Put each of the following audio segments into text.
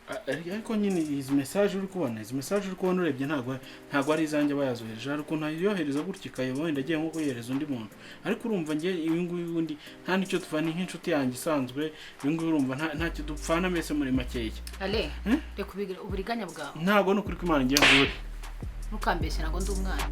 ariko nyine izi message uri kubona urebye ntago ari izanjye bayazohereje ariko ntayohereza gutya ikayoba wenda agiye nko kuyohereza undi muntu ariko urumva ngiye ibi ngubi ubundi nta nicyo tuvana nk'inshuti yanjye isanzwe ibi ngubi urumva ntacyo dupfana mese muri makeya reka uburiganya bwawe ntago no kuri Imana ngiye nguwe ntukambeshye ntago ndi umwana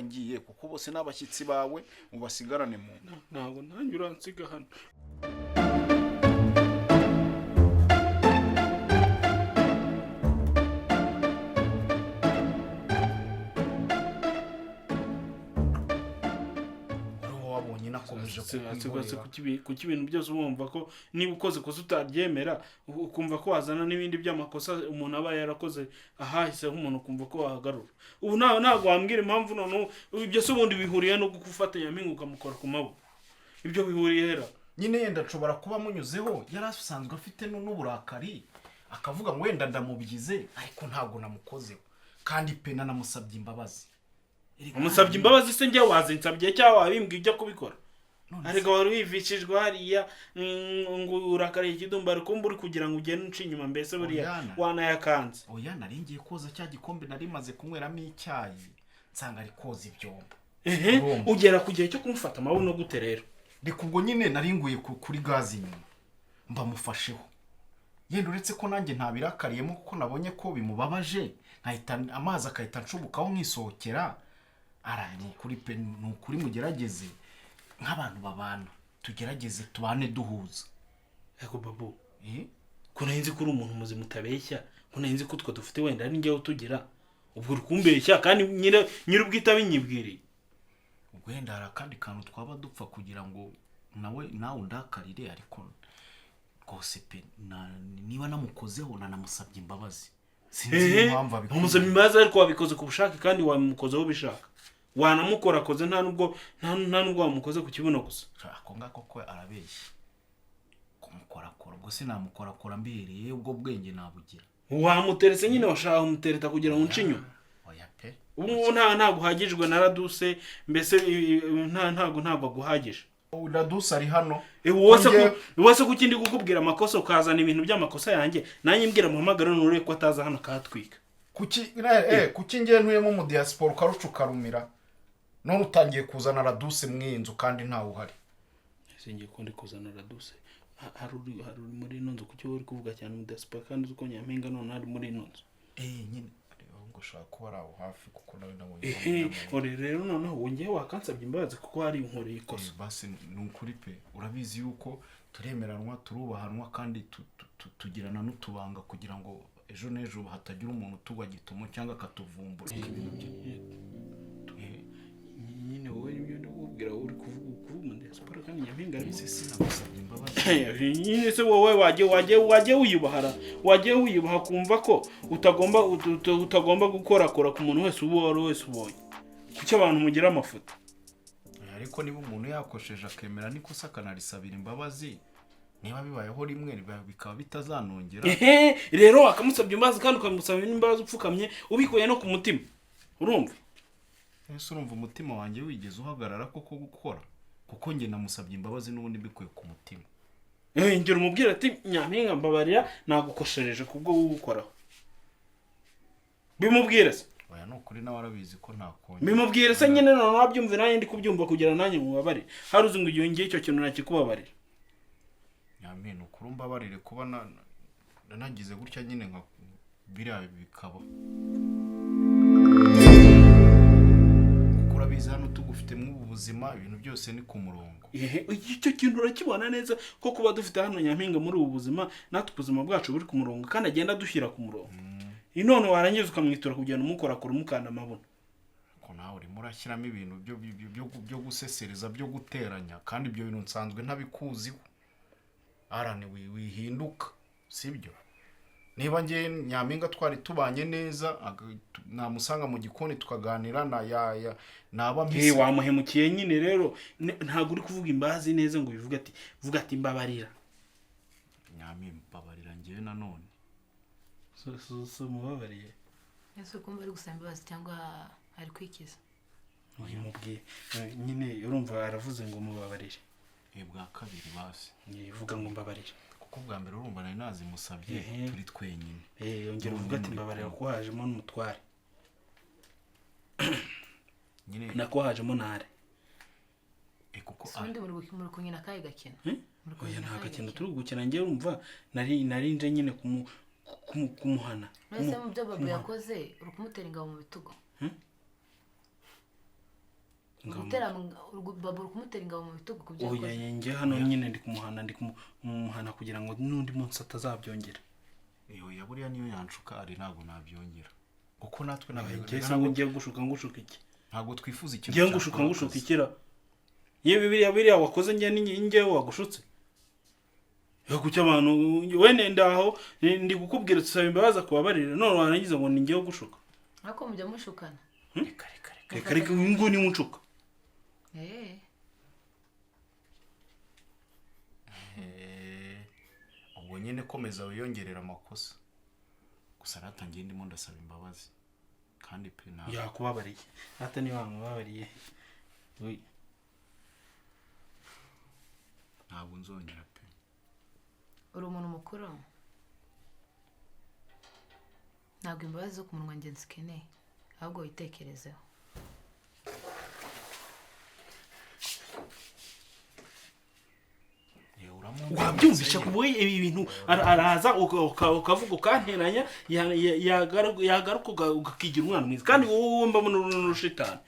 ngiye kuko bose n'abashyitsi bawe mubasigarane mu ntago nanjye uransiga hano wabonye nakomeje kuki ibintu byose wumva ko niba ukoze kosa utaryemera ukumva ko wazana n'ibindi by'amakosa umuntu aba yarakoze ahahise nk'umuntu ukumva ko wahagarura ubu ntabwo wambwira impamvu none ibyo se ubundi bihuriye no gufatanya mpinga ukamukora ku maboko ibyo bihuriye hera nyine yenda nshobora kuba munyuzeho yari asanzwe afite n'uburakari akavuga ngo wenda ndamubyize ariko ntabwo namukozeho kandi pena namusabye imbabazi umusabye imbabazi se njye wazinsabye cyangwa wabimbwiye ujya kubikora ariko wari wivishijwe hariya ngo urakariye ikidumba ariko uri kugira ngo ugende unci inyuma mbese buriya wanayakanze oya naringiye koza cya gikombe nari maze kunyweramo icyayi nsanga ari koza ibyombo ugera ku gihe cyo kumufata amabuno gute rero reka ubwo nyine naringuye kuri gazi inyuma mbamufasheho yenda uretse ko nanjye ntabirakariyemo kuko nabonye ko bimubabaje nkahita amazi akahita nshubukaho nkisohokera nukuri mugerageze nk'abantu babana tugerageze tubane duhuza yego babu ko narinzi ko uri umuntu muzima utabeshya ko narinzi ko twe dufite wenda ari njyewe utugira ubwo uri kumbeshya kandi nyir'ubwita binyibwiriye ubwo wenda hari akandi kantu twaba dupfa kugira ngo nawe undakarire ariko rwose pe niba namukozeho nanamusabye imbabazi sinzi impamvu abikoze umusabye imbabazi ariko wabikoze ku bushake kandi wamukozeho bishaka wanamukorakoze nta nubwo wamukoze ku kibuno gusa ako ngako ko arabeshya kumukorakora ubwo se namukorakora mbihereye ubwo bwenge nabugira wamuteretse nyine washaka umutereta kugira ngo unce inyuma oya pe ubu ntabwo uhagijwe na Raduse mbese ntabwo aguhagije Raduse ari hano wose kuki ndi kukubwira amakosa ukazana ibintu by'amakosa yanjye nanjye mbwira muhamagara nure ko ataza hano katwika kuki ngiye ntuyemo mu diaspora ukarucuka rumira none utangiye kuzana Raduse mwinzu kandi ntawe uhari singiye ko ndi kuzana Raduse hari muri ino nzu kuki uri kuvuga cyane mu diaspora kandi uko nyampinga none hari muri ino nzu nyine ngo ushaka kuba ari aho hafi kuko nawe nabonye rero noneho wongeye wakansabye imbabazi kuko hari inkoreye ikosa basi ni ukuri pe urabizi yuko turemeranwa turubahanwa kandi tugirana n'utubanga kugira ngo ejo n'ejo hatagira umuntu tugwa gitomo cyangwa akatuvumbura nyine wowe ibyo ndakubwira uri kuvuga mu diaspora kandi nyampinga ese sinagusabye imbabazi nyine se wowe wagiye wiyubaha kumva ko utagomba gukorakora ku muntu wese ubonye kuki abantu mugira amafuta ariko niba umuntu yakosheje akemera n'ikosa akanarisabira imbabazi niba bibayeho rimwe bikaba bitazanongera rero akamusabye imbabazi kandi ukamusabira imbabazi upfukamye ubikuye no ku mutima urumva ese urumva umutima wanjye wigeze uhagarara koko gukora kuko njye namusabye imbabazi n'ubundi mbikuye ku mutima ngera umubwira ati nyampinga mbabarira nagukoshereje kubwo gukoraho bimubwire se oya nukuri nawe arabizi ko ntakongera bimubwire se nyine none wabyumve nanjye ndi kubyumva kugira nanjye mubabarire hari uzi ngo igihe ngiye icyo kintu nakikubabarira nyampinga ukuri mbabarire kuba nagize gutya nyine nka biriya bikaba urabizi hano tugufitemo ubu buzima ibintu byose ni ku murongo icyo kintu urakibona neza ko kuba dufite hano nyampinga muri ubu buzima natwe ubuzima bwacu buri ku murongo kandi agenda dushyira ku murongo none warangiza ukamwitura kugenda umukorakora umukanda amabuno ko nawe urimo urashyiramo ibintu byo gusesereza byo guteranya kandi ibyo bintu nsanzwe ntabikuziho arane wihinduka sibyo niba ngiye nyampinga twari tubanye neza namusanga mu gikoni tukaganira naba mpise wamuhemukiye nyine rero ntabwo uri kuvuga imbabazi neza ngo bivuge ati mbabarira nyampinga mbabarira ngiye nanone so mubabariye ese ukumva ari gusaba imbabazi cyangwa ari kwikiza uyimubwiye nyine urumva aravuze ngo mubabarire bwa kabiri basi yivuga ngo mbabarire kuko bwa mbere urumva nari nazimusabye turi twenyine yongera uvuga ati mbabarira ko hajemo n'umutware nyine nako hajemo nare kuko undi muri kunyina kahe gakino oya nta gakino turi gukina njye urumva nari nje nyine kumuhana mbese mu byo Babu yakoze uri kumutera ingabo mu bitugu Babu uri kumutera ingabo mu bitugu ku byo yakoze oya njye hano nyine ndi kumuhana kugira ngo n'undi munsi atazabyongera ya buriya niyo yanshuka ari ntabwo nabyongera kuko natwe ntabwo ngiye gushuka ngushuka iki ntabwo twifuza ikintu ngiye ngushuka ikira yewe biriya wakoze njye wagushutse yo kucyo abantu wene ndaho ndi gukubwira tusaba imbabazi kubabarira none warangiza ngo ni ngiye gushuka ariko mujya mushukana reka nguni munshuka ubwo nyine komeza wiyongerera amakosa gusa natangiye ndimo ndasaba imbabazi kandi pe ntabwo yakubabariye hata ni wamubabariye ntabwo nzongera pe uri umuntu mukuru ntabwo imbabazi zo ku munwa njye nzikeneye ahubwo witekerezeho wabyumvisha kuboye ibi bintu araza ukavuga ukanteranya yagaruka ugakigira umwana mwiza kandi wowe mbamo n'urushitani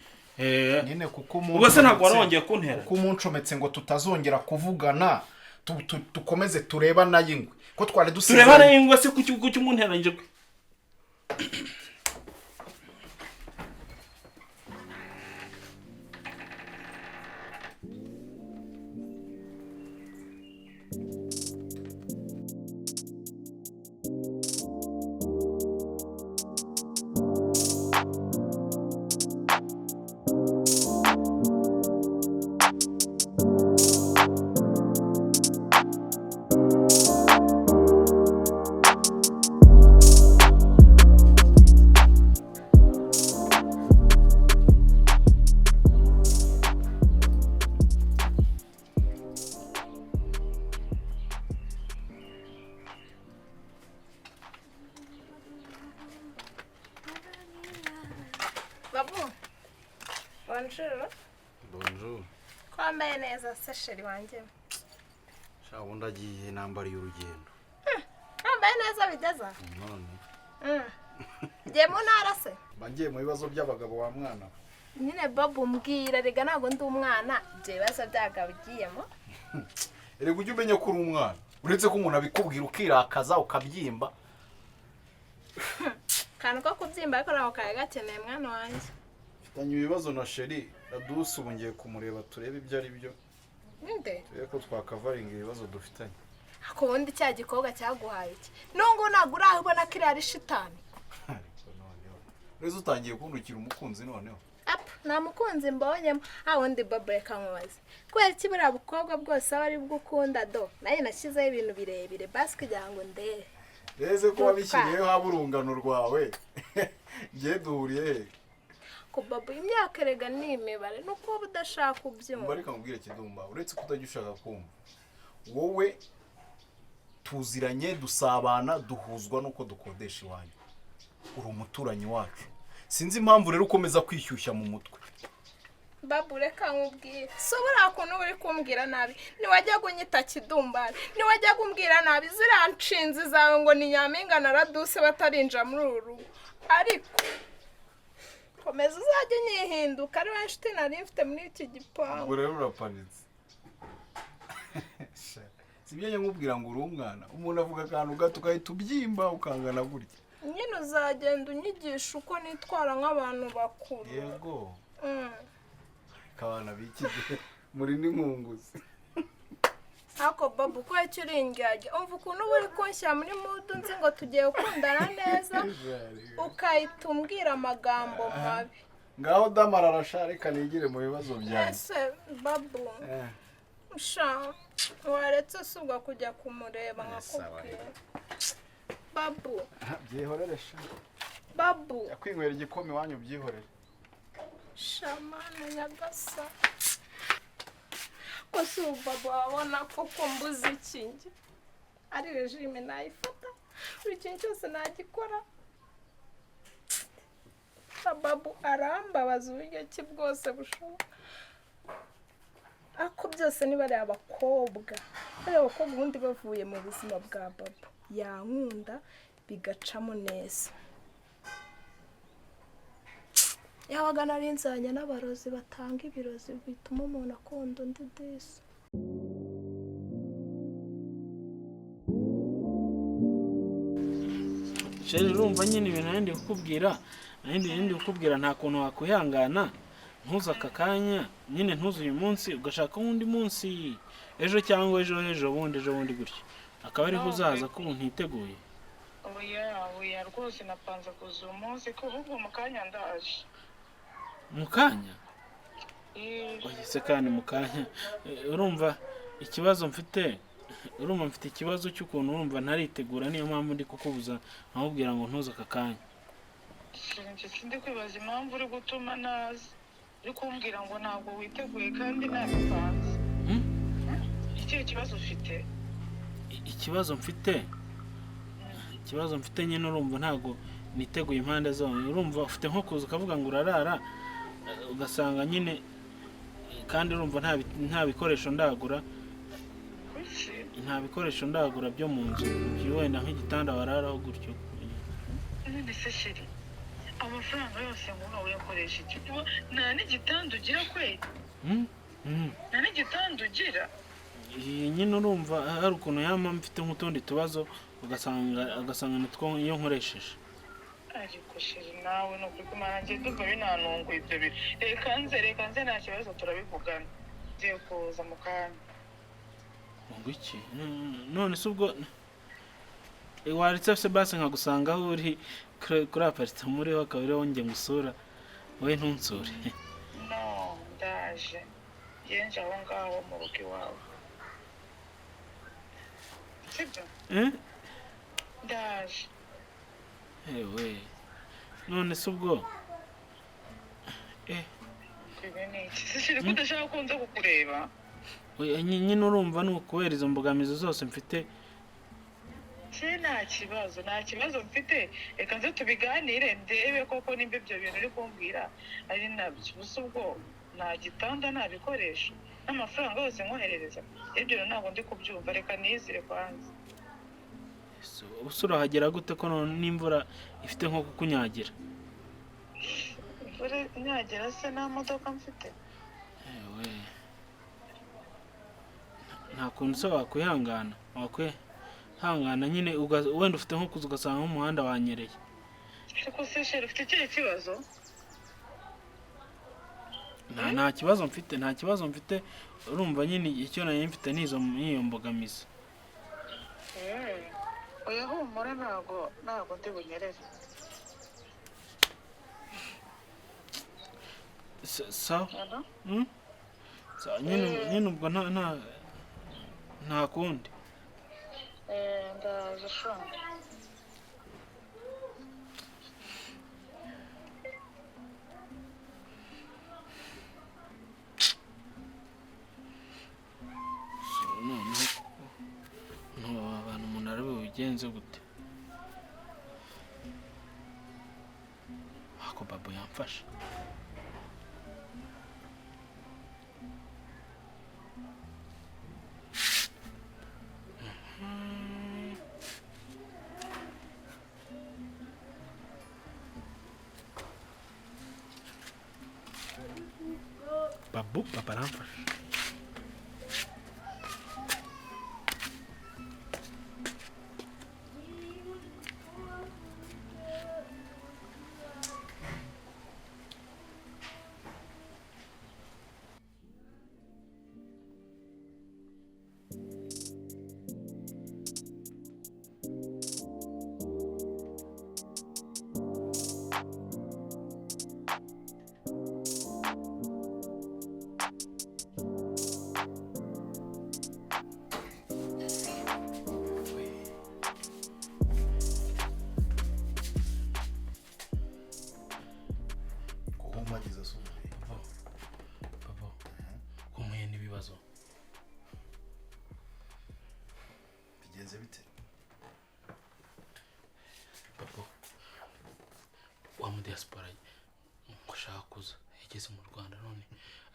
nyine kuko ubwo se ntabwo warongeye kuntera kuko umuncometse ngo tutazongera kuvugana dukomeze tureba n'ayingwe ko twari dusize tureba n'ayingwe se kuki umunteranyije Bonjour. Kwambaye neza se sheri wanjye. Shaho ndagiye nambariye urugendo. Kwambaye neza bideza. None. Ngiye mu ntara se. Bagiye mu bibazo by'abagabo wa mwana. Nyine Babu mbwira rega ntago ndi umwana. Ibyo bibazo by'abagabo ugiyemo. Erega ujye umenya ko uri umwana. Uretse ko umuntu abikubwira ukirakaza ukabyimba. Kantu ko kubyimba ariko naho kaya gakeneye mwana wanjye. Fitanye ibibazo na sheri Radus ubu ngiye kumureba turebe ibyo ari byo. Ninde? Reko twakavaringa ibibazo dufitanye. Ako wundi cya gikobwa cyaguhaye iki? Nungu nagura aho ubona kiri ari shitani. Rezo utangiye kundukira umukunzi noneho. Nta mukunzi mbonyemo wundi Babu reka nkubaze kubera iki buriya bukobwa bwose aba ari bwo ukunda do nayo nashyizeho ibintu birebire basi kugira ngo ndebe reze ko wabishyiriyeho haba urungano rwawe ngiye duhuriye he ko Babu imyaka erega ni imibare nuko uba udashaka kubyumva mba reka nkubwire Kidumba uretse ko utajya ushaka kumva wowe tuziranye dusabana duhuzwa nuko dukodesha iwanyu uri umuturanyi wacu sinzi impamvu rero ukomeza kwishyushya mu mutwe Babu reka nkubwire sobora kuntu uri kumbwira nabi niwajya gunyita Kidumbari niwajya kumbwira nabi ziriya nshinzi zawe ngo ni Nyampinga na Raduse batarinja muri uru rugo ariko komeza uzajya nyihinduka ari we nshuti nari mfite muri iki gipangu ubwo rero urapanitse sibyo nkubwira ngo uri umwana umuntu avuga akantu gato ugahita ubyimba ukangana gutya nyine uzagenda unyigisha uko nitwara nk'abantu bakuru yego kabana biki muri n'inkunguzi ako Babu ko icyo uringajya umva ukuntu uri kunshyira muri mudu nzi ngo tugiye gukundana neza ukahita umbwira amagambo mabi ngaho damara arashareka nigire mu bibazo byanjye ese Babu sha waretse subwa kujya kumureba nkakubwira Babu byihorere sha Babu yakwinywera igikoma iwanyu byihorere shamana nyagasa ko si ubaba wabona koko mbuze ikingi ari regime nayifata buri kintu cyose nagikora babu arambabaza uburyo ki bwose bushoboka ako byose ni bariya bakobwa ubundi bavuye mu buzima bwa babu yankunda bigacamo neza yabaga narinzanye n'abarozi batanga ibirozi bituma umuntu akunda undi disi sheri urumva nyine ibintu nandi kukubwira nta kuntu wakwihangana ntuze aka kanya nyine ntuze uyu munsi ugashaka undi munsi ejo cyangwa ejo bundi gutyo akaba ariho uzaza ko ntiteguye oya rwose napanze kuza uyu munsi ko ahubwo mu kanya ndaje mu kanya oya se kandi mu kanya urumva ikibazo mfite ikibazo cy'ukuntu urumva ntaritegura niyo mpamvu ndi kukubuza nkakubwira ngo ntuze aka kanya sindi kwibaza impamvu uri gutuma nazi uri kumbwira ngo ntabwo witeguye kandi nabipanze ikihe kibazo ufite ikibazo mfite nyine urumva ntabwo niteguye impande zombi urumva ufite nko kuza ukavuga ngo urarara ugasanga nyine kandi urumva nta bikoresho ndagura byo mu nzu wenda nk'igitanda wararaho gutyo none se sheri amafaranga yose nguha uyakoresha iki nta n'igitanda ugira kweli nta n'igitanda ugira nyine urumva hari ukuntu yama mfite nk'utundi tubazo ugasanga nitwo iyo nkoresheje ariko sheri nawe ni ukuri kumara ngiye ndumva binanunguye ibyo bintu reka nze nta kibazo turabivugana ngiye kuza mu kanya ngo iki none se ubwo waretse se basi nkagusanga aho uri kuri aparitse muriho akaba ariho njye ngusura wowe ntunsure no ndaje yenje aho ngaho mu rugo iwawe sibyo ndaje ewe none se ubwo kwibwe n'iki se sheri ko udashaka ko nza kukureba nyine urumva ni ukubera izo mbogamizi zose mfite nta kibazo mfite reka nze tubiganire ndebe koko nimba ibyo bintu uri kumbwira ari nabyo gusa ubwo nta gitanda nta bikoresho n'amafaranga yose nkoherereza ibyo bintu ntabwo ndi kubyumva reka nizire kwanza ubuse urahagera gute ko n'imvura ifite nko kukunyagira imvura inyagira se nta modoka mfite nta kuntu se wakwihangana nyine wenda ufite nko kuza ugasanga nk'umuhanda wanyereye ariko se sheri ufite ikihe kibazo nta kibazo mfite urumva nyine icyo nari mfite n'iyo mbogamizi oya humura ntabwo ndi bunyerere sawa nyine ubwo nta kundi ndaje shonga noneho abantu umuntu ari bubigenze gute ako babo yamfasha papa aramfasha diaspora ngo ashaka kuza yageze mu Rwanda none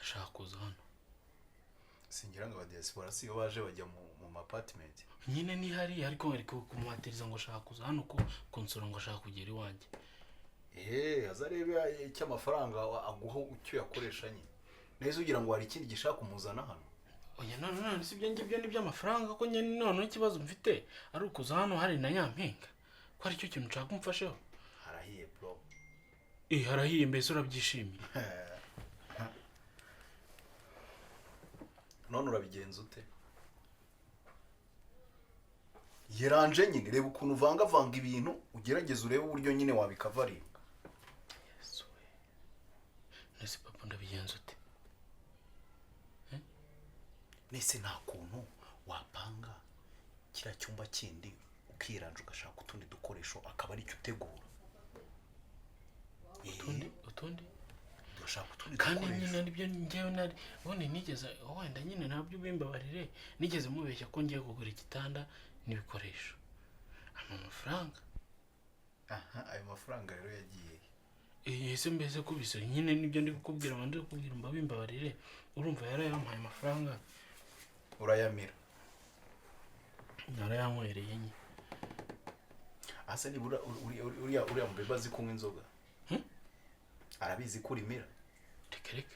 ashaka kuza hano. Singira ngo abadiaspora si yo baje bajya mu apartment. Nyine ni hari ariko ariko kumuhatiriza ngo ashaka kuza hano ko konsora ngo ashaka kugera iwanjye. Azarebe icyo amafaranga aguha icyo yakoresha nyine. Neza ugira ngo hari ikindi gishaka kumuzana hano. Oya none si byo ngibyo ni by'amafaranga ko nyine none ikibazo mfite ari ukuza hano hari na Nyampinga. Ko ari cyo kintu nshaka kumfasheho. Harahiye bro. Harahiye mbese urabyishimiye. None urabigenza ute? Yeranje nyine reba ukuntu vanga ibintu ugerageza urebe uburyo nyine wabikavaringa. Yesu we. Nese papa ndabigenza ute? Nese nta kuntu wapanga kira cyumba kindi ukiranje ugashaka utundi dukoresho akaba ari cyo utegura. Utundi urashaka utundi kandi dukoresho. nyine nibyo ngewe nari bone nigeze wenda nyine nabyo bimbabarire nigeze mubeshya ko ngiye kugura igitanda n'ibikoresho amafaranga. Ayo mafaranga rero yagiye. Ese mbese kubise nyine nibyo ndi kukubwira abandi kukubwira mbabimbabarire urumva yarayampaye amafaranga urayamira. Narayanywereye nyine. Asa ni uriya mbeba azi kunywa inzoga. Arabizi ko urimira. Reka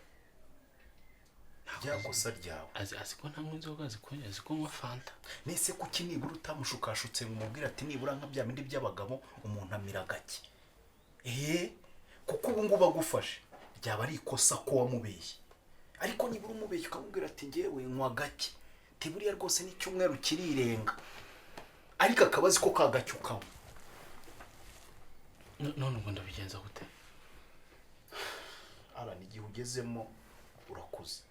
Byakosa ryawe. azi ko ntanywa inzoga azi ko nywa fanta. Nese kuki nibura utamushukashutse ngo umubwire ati nibura nka bya bindi by'abagabo umuntu amira gake. Kuko ubu ngubu agufashe ryaba ari ikosa ko wamubeshye. Ariko nibura umubeshye ukamubwira ati ngewe nywa gake. Tiburiya rwose n'icyumweru kirirenga. Ariko akabazi ko kagacyo kawe. None ubwo ndabigenza gute? Igihe ugezemo urakuze.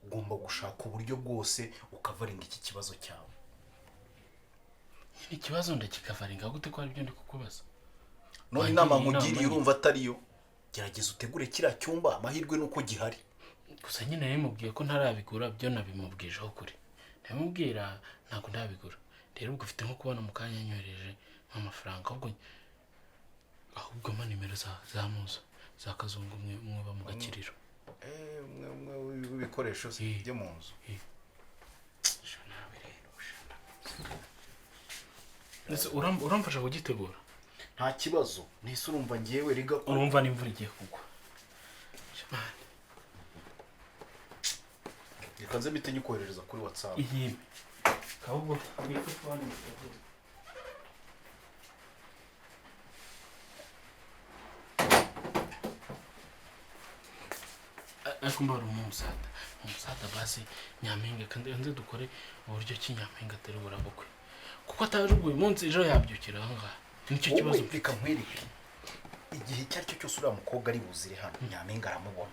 Ugomba gushaka uburyo bwose ukavaringa iki kibazo cyawe. Ni ikibazo ndakikavaringa gute ko ari byo ndi kukubaza? None inama nkugiriye urumva atariyo. Gerageza utegure kiriya cyumba amahirwe nuko gihari. Gusa nyine namubwiye ko ntarabigura byo nabimubwijeho kuri. Ndamubwira ntabwo ndabigura. Rero ubwo ufite nko kubona mu kanya nyohereje amafaranga ahubwo ma nimero za muzo za kazungu mwe ba mu gakiriro. Mwe w'ibikoresho byo mu nzu. Nese uramfasha kugitegura? Nta kibazo. Nese urumva ngiyewe riga ko urumva n'imvura igiye kugwa. Reka nze mpite nyikoherereza kuri WhatsApp. Iyi ahubwo niko twani mutegura. Akumbara umusada basi Nyampinga kandi nze dukore uburyo ki Nyampinga atari burabukwe kuko ataje uyu munsi ejo yabyukira aha nicyo kibazo. Reka nkwereke igihe cyari cyo cyose uriya mukobwa ari buzire hano Nyampinga aramubona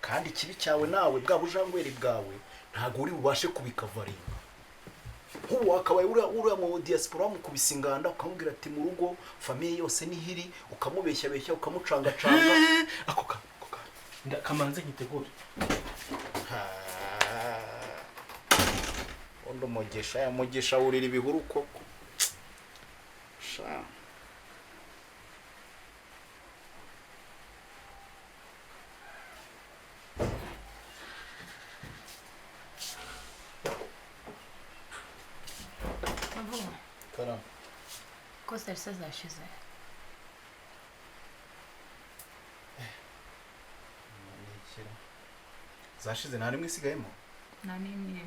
kandi ikibi cyawe nawe bwa bujangweri bwawe ntago uri bubashe kubikavaringa. Nk'ubu wakabaye uriya mu diaspora mukubise inganda ukamubwira ati mu rugo famiye yose nihiri ukamubeshya ukamucangacanga. Ako kamanze ngitegure. Ondo mugesha urira ibihuru koko. Sha. Karam. Ko serse zashize. Zashize nta rimwe isigayemo. Nta n'imwe.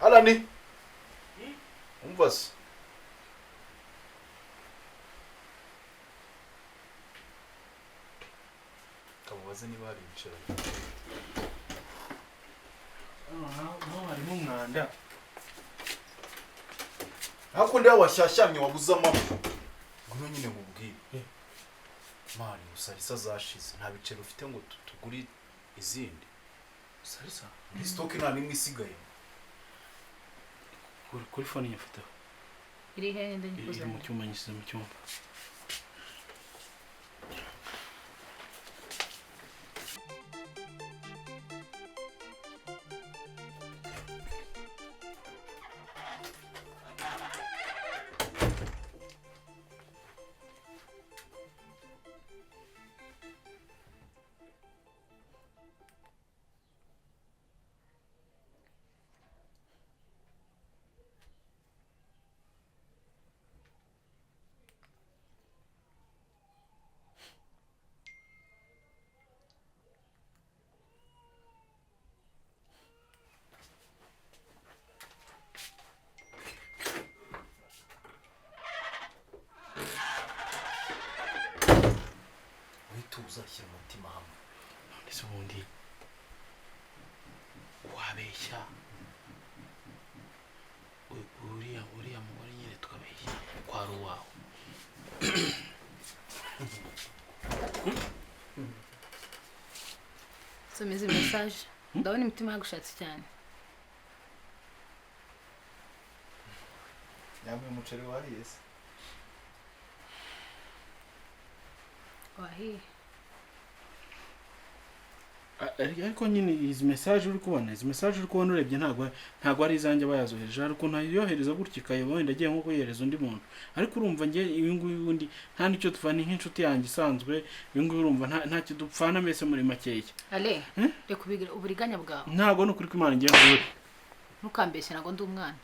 Alani. Umva se. Kamubaze niba hari ibicaranye. No harimo umwanda. Hakundi washyashyamye wabuze amahoro. Ngwino nyine ngubwire. Mani usarisa zashize nta bicero ufite ngo tuguri izindi. Salisa. Ni stock nta nimwe isigaye. Kuri phone nyafite. Iri hehe ndanyikuza. Iri mu cyuma nyisize mu cyumba. uzashyira umutima hamwe. none se ubundi wabeshya uriya mugore nyine tukabeshya ko ari uwawe? soma izi message ndabona imitima yagushatse cyane. Yamwe umuceri wariye se? wahiye ariko nyine izi message uri kubona urebye ntabwo ari izanjye bayazohereje, ariko ntayohereza gutya ikayeba wenda agiye nko kuyihereza undi muntu, ariko urumva njye ibi ngibi ubundi nta n'icyo tuvana nk'inshuti yanjye isanzwe, ibi ngibi urumva ntacyo dupfana mbese muri makeya. ale reka uburiganya bwawe ntabwo ni ukuri ko Imana ngiye nkubure, ntukambeshye ntabwo ndi umwana.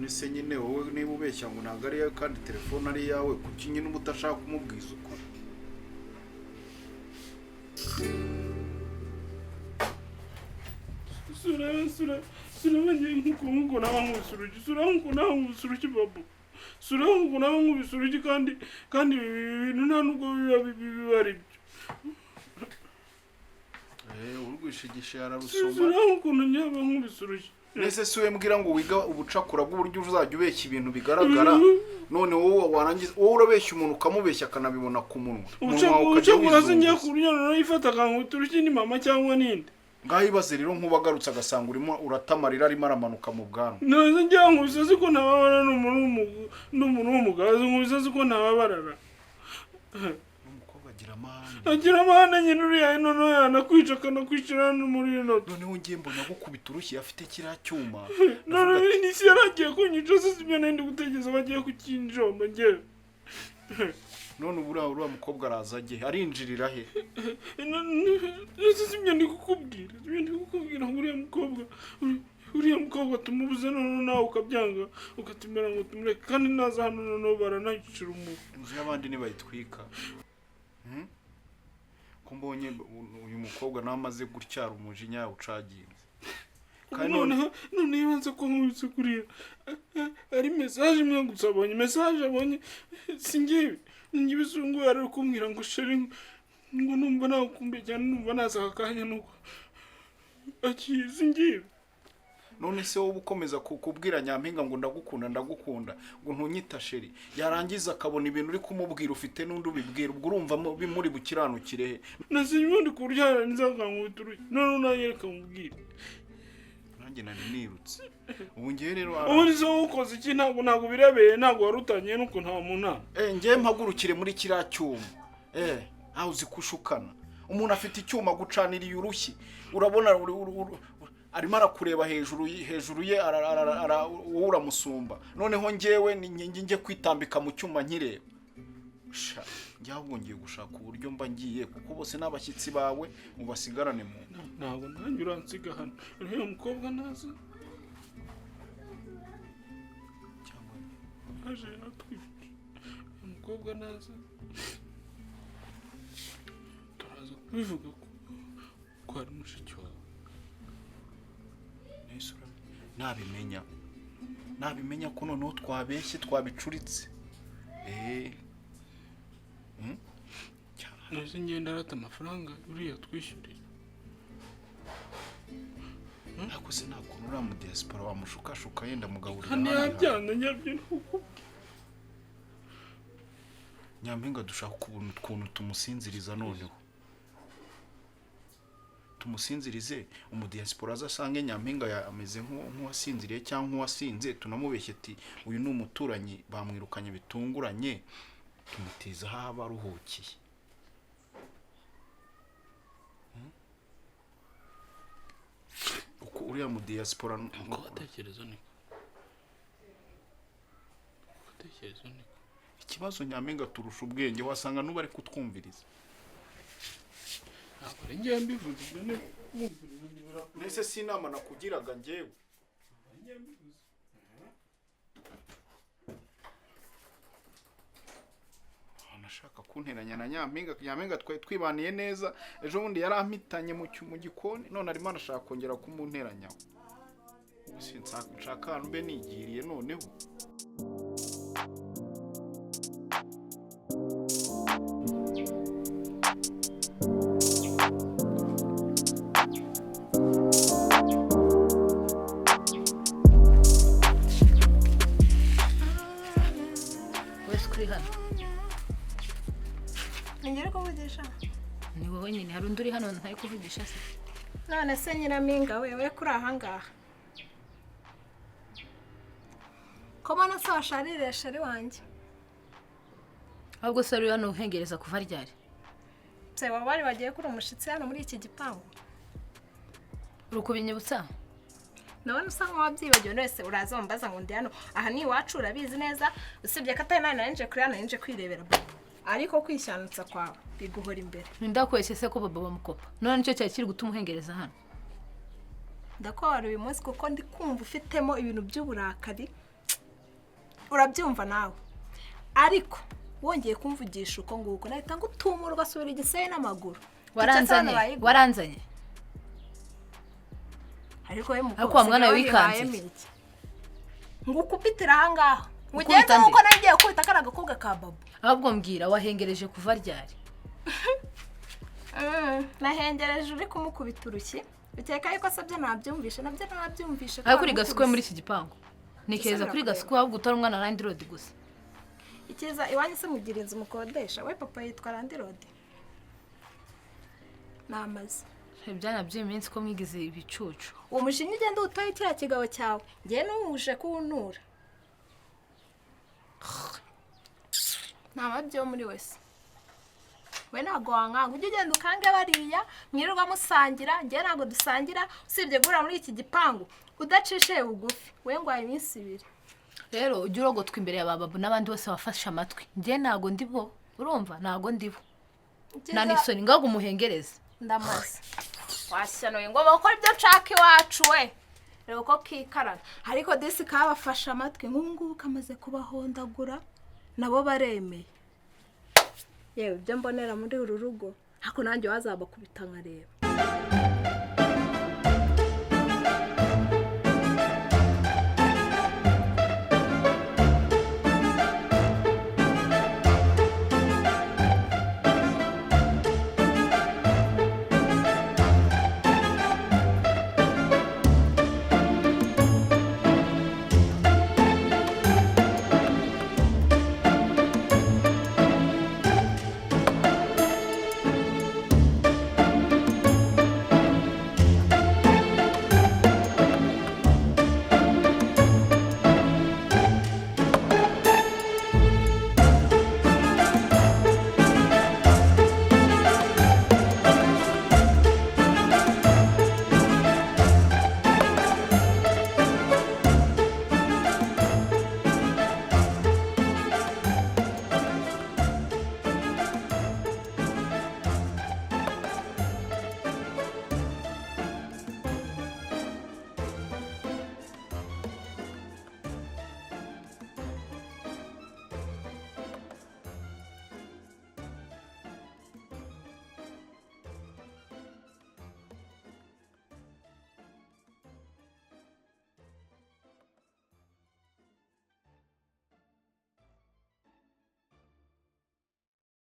Se nyine wowe niba ubeshya ngo ntabwo ari iyawe kandi telefone ari iyawe, kuki nyine uba udashaka kumubwiza ukuri? sura bagiye nk'uko nawe nkubise urugi, sura nk'uko nawe nkubise urugi babu, sura nk'uko nawe nkubise urugi kandi ibi bintu nta nubwo biba ari byo. Urwishigisha yararusoma. sura nk'uko nyaba nkubise urugi. Nese si we mbwira ngo wiga ubucakura bw'uburyo uzajya ubeshya ibintu bigaragara, none wowe warangiza wowe urabeshya umuntu ukamubeshya akanabibona ku munwa. Ubucakura se ngiye ku buryo noneho yifata akankubita urugi ni mama cyangwa ninde? Ngaho ibaze rero nk'uba agarutse agasanga urimo uratamarira arimo aramanuka mu bwanwa. None ngiye nkubise siko ntababara n'umuntu w'umugabo, nkubise siko ntababarara. Umukobwa agira amahane nyine uriya noneho yanakwica akanakwicira hano muri ino noti. Noneho ngiye mbona gukubita urushyi afite kiriya cyuma. None n'isi yaragiye kunyica se sibyo nandi gutegereza bagiye kukinjomba ngewe. None uriya mukobwa araza agiye arinjirira he? Ese sibyo ndi kukubwira ngo uriya mukobwa tumubuze noneho nawe ukabyanga ukatumira ngo tumureke, kandi naza hano noneho baranayicira umuntu. Inzu y'abandi nibayitwika. Ko mbonye uyu mukobwa nawe amaze gutyara umujinya yawucaginze. None yibanze ko nkubitse kuriya ari message imwe gusa abonye message abonye singibi bisunguye ari kumbwira ngo sheri ngo numva nawe kumbe cyane numva naza akanya nuko singibi. None se wowe ukomeza kubwira Nyampinga ngo ndagukunda ngo ntunyita sheri, yarangiza akabona ibintu uri kumubwira ufite n'undi ubibwira, ubwo urumva muri bukiranukire he? Nase nyundi kuryana nizakankubita urugi none nayereka mubwira nanjye nari nirutse. Ubu ngiye rero ubundi se ukoze iki? Ntabwo birebeye, ntabwo warutanye nuko nta muntu. Ngiye mpagurukire muri kiriya cyuma. Aho uzi kushukana umuntu afite icyuma gucaniriye urushyi, urabona arimo arakureba hejuru ye wowe uramusumba, noneho ngewe njye kwitambika mu cyuma nkireba. Ahubwo ngiye gushaka uburyo mba ngiye, kuko bose n'abashyitsi bawe mubasigarane mu ntabwo nanjye uransiga hano. Uriya mukobwa naza aje atwite, umukobwa naza turaza kubivuga ko ari mushiki wawe. nabimenya ko noneho twabeshye twabicuritse. Nase ngenda arata amafaranga uriya twishyurira. Ariko se ntabwo uriya mu diaspora wamushukashuka yenda mugaburira hano yabyana nyabyo nuko Nyampinga dushaka kubona ukuntu tumusinziriza, noneho tumusinzirize umudiaspora azasange Nyampinga ameze nk'uwasinziriye cyangwa nk'uwasinze, tunamubeshye ati uyu ni umuturanyi bamwirukanye bitunguranye, tumutiza aho aba aruhukiye. Uko uriya mu diaspora uko batekereza niko ikibazo Nyampinga turusha ubwenge, wasanga n'ubu ari kutwumviriza. ntabwo ari ngiye mbivuze ibyo mbese si inama nakugiraga ngewe. ashaka kunteranya na Nyampinga twari twibaniye neza ejo bundi yarampitanye mu gikoni none arimo arashaka kongera kumunteranyaho nshaka ahantu mbe nigiriye noneho Ningere kuvugisha ni wowe nyine hari undi uri hano ntari kuvugisha se none se Nyirampinga wewe kuri ahangaha ko mbona se washarire sheri wanjye ahubwo se uri hano uhengereza kuva ryari se wabari bagiye kuri umushitsi hano muri iki gipangu uri kubinyibutsa nabona usa nk'uwabyibagiwe wese uraza wambaza ngo ndi hano aha ni iwacu urabizi neza usibye ko atari narinje kuri hano narinje kwirebera ariko kwishanutsa kwawe biguhora imbere ndakwese se ko baba bamukopa none nicyo cyari kiri gutuma uhengereza hano ndakwara uyu munsi kuko ndi kumva ufitemo ibintu by'uburakari urabyumva nawe ariko wongeye kumvugisha uko nguko nahita ngutumura ugasubira igiseye n'amaguru waranzanye ariko we ariko wa mwana wikanze ngukupitira ahangaha mugenzi nkuko nagiye kubita akana gakobwa ka babu ahubwo mbwira wahengereje kuva ryari nahengereje uri kumukubita urushyi ukeka yuko asabye nabyumvishe nabyo nabyumvishe ariko uri gasukuye muri iki gipangu nikeza kuri gasukuye ahubwo utari umwana Randi Road gusa ikiza iwanyu se mugira inzu mukodesha we papa yitwa Randi Road namaze ibyana by'iminsi ko mwigize ibicucu uwo mushinga ugenda utaye kiriya kigabo cyawe ngiye n'umuje kuwunura ntabyo muri wese we ntago wankanga ujye ugenda ukange bariya mwirirwa musangira ngiye ntago dusangira usibye guhura muri iki gipangu udacishe bugufi we ngwaye iminsi 2 rero ujye urogotwa imbere ya bababu n'abandi bose bafashe amatwi ngiye ntago ndibo urumva ntago ndibo nani soni ngago umuhengereza ndamaze washyanoye ngo bakora ibyo nshaka iwacu we rero ko kikaraga ariko disi kabafasha amatwi nk'ubu kamaze kubahondagura nabo baremeye yewe ibyo mbonera muri uru rugo hako nanjye wazaba kubita nkareba